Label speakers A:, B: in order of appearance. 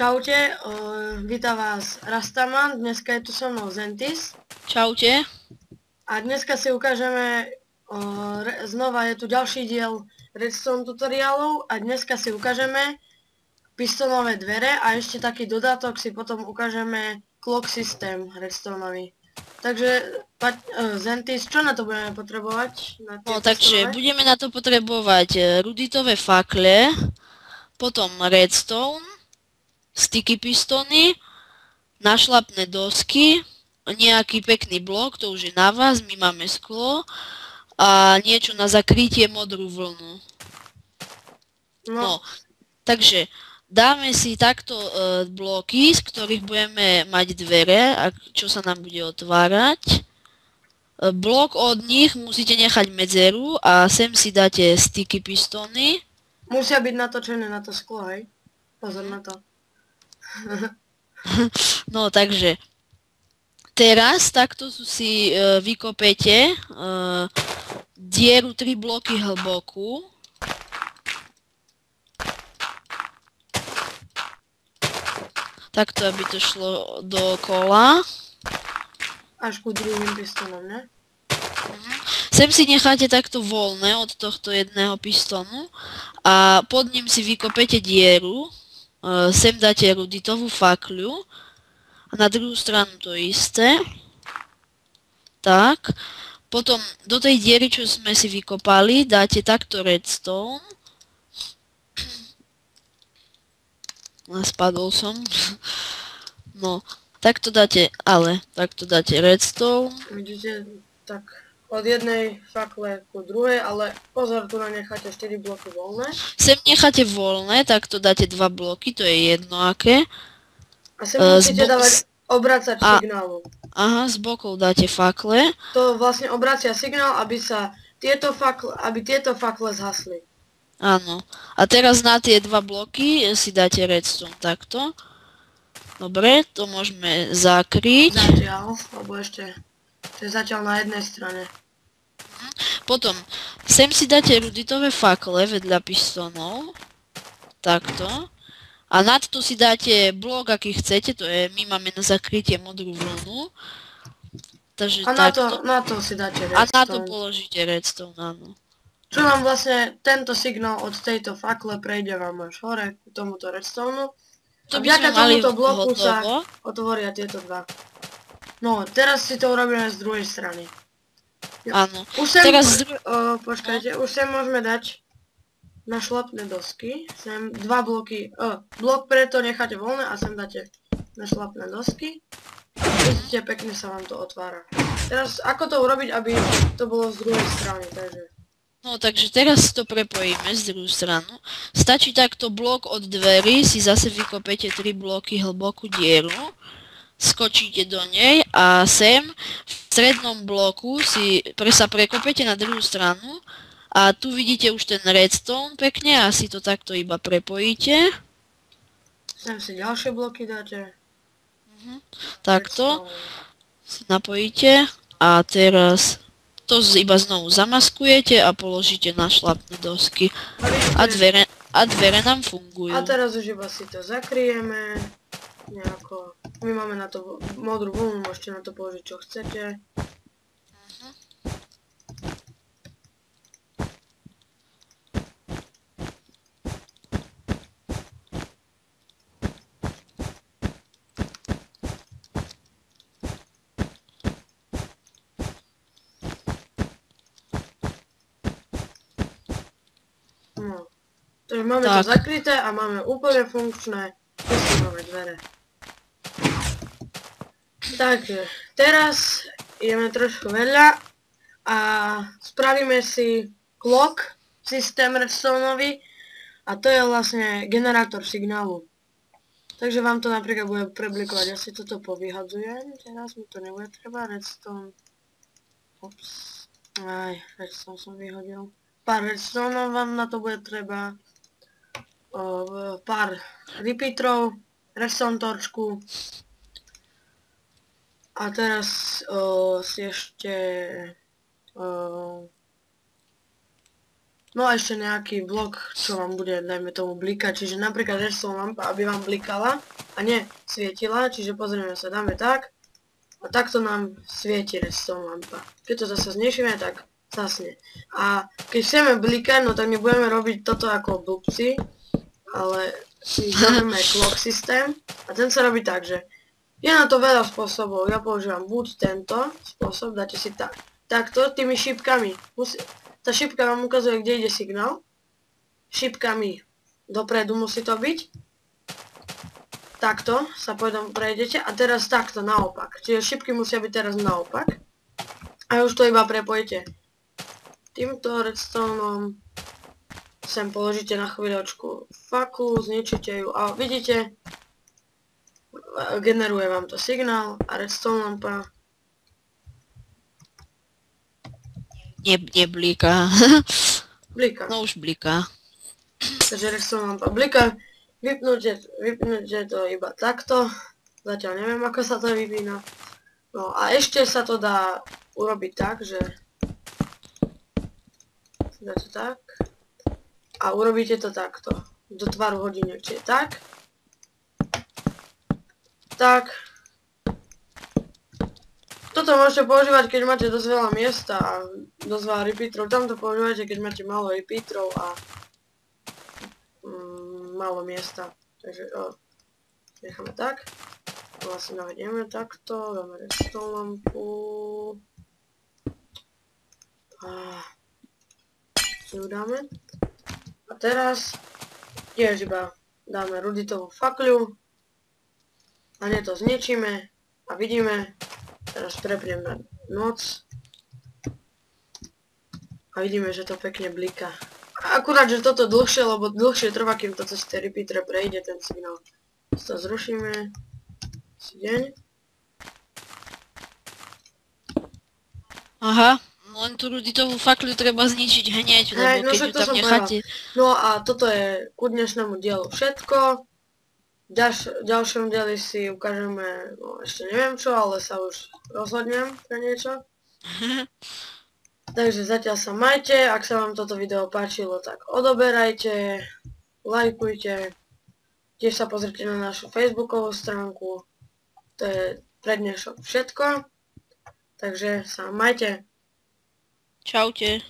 A: Čaute, vítam vás Rastaman, dneska je tu so mnou Zentis
B: Čaute.
A: a dneska si ukážeme, znova je tu ďalší diel redstone tutoriálov a dneska si ukážeme pistonové dvere a ešte taký dodatok si potom ukážeme clock systém redstoneový. Takže Zentis, čo na to budeme potrebovať? Na tie
B: Takže
A: pistonové?
B: budeme na to potrebovať ruditové fakle, potom redstone, sticky pistony, našlapné dosky, nejaký pekný blok, to už je na vás, my máme sklo a niečo na zakrytie modrú vlnu. No, takže dáme si takto bloky, z ktorých budeme mať dvere, čo sa nám bude otvárať. Blok od nich musíte nechať medzeru a sem si dáte sticky pistony.
A: Musia byť natočené na to sklo, hej? Pozor na to.
B: No takže teraz takto si vykopete dieru 3 bloky hlbokú. Takto, aby to šlo dokola.
A: Až ku druhým pistonom, ne?
B: Sem si necháte takto voľné od tohto jedného pistonu a pod ním si vykopete dieru. Sem dáte ruditovú fakľu a na druhú stranu to isté. Tak. Potom do tej diery, čo sme si vykopali, dáte takto redstone. Spadol som. No, takto dáte redstone.
A: Vidíte, tak od jednej fakle ku druhej, ale pozor, tu necháte 4 bloky voľné.
B: Sem necháte voľné, takto dáte 2 bloky, to je jedno aké.
A: A sem musíte dávať obracač signálu.
B: Aha, z bokov dáte fakle.
A: To vlastne obracia signál, aby tieto fakle zhasli.
B: Áno. A teraz na tie 2 bloky si dáte redstone takto. Dobre, to môžeme zakryť.
A: Zatiaľ, lebo ešte to je zatiaľ na jednej strane.
B: Potom sem si dáte ruditové fakle vedľa pistonov. Takto. A nad to si dáte blok, aký chcete, to je, my máme na zakrytie modrú vlnu. Takže
A: a na to si dáte redstone.
B: A na to položíte redstone, áno.
A: Čo nám vlastne tento signál od tejto fakle prejde vám až hore k tomuto redstoneu. A vďaka tomuto bloku sa otvoria tieto dva. No, teraz si to urobíme z druhej strany.
B: Áno.
A: Počkajte, už sem môžeme dať našlapné dosky. Sem 2 bloky, blok preto necháte voľné a sem dáte našlapné dosky. Vidíte, pekne sa vám to otvára. Teraz, ako to urobiť, aby to bolo z druhej strany, takže...
B: No, takže teraz to prepojíme z druhú stranu. Stačí takto blok od dverí, si zase vykopete 3 bloky hlbokú dieru. Skočíte do nej a sem v strednom bloku sa prekopete na druhú stranu. A tu vidíte už ten redstone pekne a si to takto iba prepojíte.
A: Sem si ďalšie bloky dáte.
B: Takto si napojíte a teraz to iba znovu zamaskujete a položíte na šlapné dosky. A dvere nám fungujú.
A: A teraz už iba si to zakryjeme. Nejako. My máme na to modrú vlnu, môžete na to položiť čo chcete. No. Takže máme to zakryté a máme úplne funkčné pistonové dvere. Tak, teraz ideme trošku veľa a spravíme si clock systém redstoneový a to je vlastne generátor signálu. Takže vám to napríklad bude preblikovať, ja si toto povyhadzujem, teraz mi to nebude treba, redstone, ups, redstone som vyhodil. Pár redstoneov vám na to bude treba, pár repeaterov, redstone torčku a teraz si ešte No a ešte nejaký blok, čo vám bude, dajme tomu, blikať. Čiže napríklad redstone lampa, aby vám blikala a nie svietila. Čiže pozrieme sa, dáme tak. A takto nám svieti redstone lampa. Keď to zase znižíme, tak zasne. A keď chceme blikať, no tak my budeme robiť toto ako blbci. Ale si zoberieme clock systém. A ten sa robí tak, že je na to veľa spôsobov. Ja používam buď tento spôsob, dáte si takto, tými šípkami. Tá šípka vám ukazuje, kde ide signál. Šípkami dopredu musí to byť. Takto sa potom prejdete a teraz takto naopak. Čiže šípky musia byť teraz naopak. A už to iba prepojíte týmto redstoneom. Sem položíte na chvíľočku faklu, zničíte ju a vidíte, generuje vám to signál a redstone lampa.
B: Neblíka.
A: Blíka.
B: No už blíka.
A: Takže redstone lampa blíka. Vypnúte to iba takto. Zatiaľ neviem, ako sa to vypína. No a ešte sa to dá urobiť tak, že dáte tak a urobíte to takto. Do tvaru hodiniek, čiže tak. Tak. Toto môžete používať, keď máte dosť veľa miesta a dosť veľa repeaterov. Tamto používajte, keď máte málo repeaterov a málo miesta. Takže necháme tak. Vlastne navedieme takto, dáme redstone lampu. A ju dáme. A teraz tiež iba dáme ruditovú fakľu. A nie to zničíme a vidíme. Teraz prepnem na noc a vidíme, že to pekne bliká. Akurát, že toto dlhšie, lebo dlhšie trvá, kým to cez tie repeatere prejde ten signál. To zrušíme. Deň.
B: Aha, len tú ruditovú fakľu treba zničiť hneď, lebo keď ju tam necháte...
A: No a toto je ku dnešnému dielu všetko. V ďalšom dieli si ukážeme, no ešte neviem čo, ale sa už rozhodnem pre niečo. Takže zatiaľ sa majte, ak sa vám toto video páčilo, tak odoberajte, lajkujte, tiež sa pozrite na našu facebookovú stránku, to je pre dnešok všetko, takže sa majte.
B: Čaute.